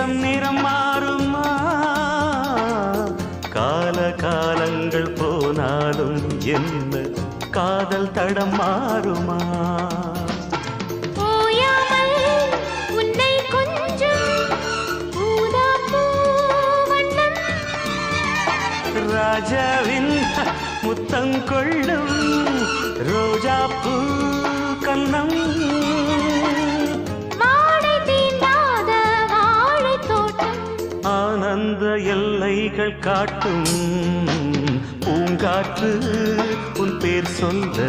நேசம் நிறம் மாறுமா கால காலங்கள் போனாலும் என்ன காதல் தடம் மாறுமா ராஜாவின் முத்தங்கொள்ளும் ரோஜா பூ கண்ணம் வாழை தீண்டாத வாழை தோட்டம் ஆனந்த எல்லைகள் காட்டும் பூங்காற்று உன் பேர் சொல்ல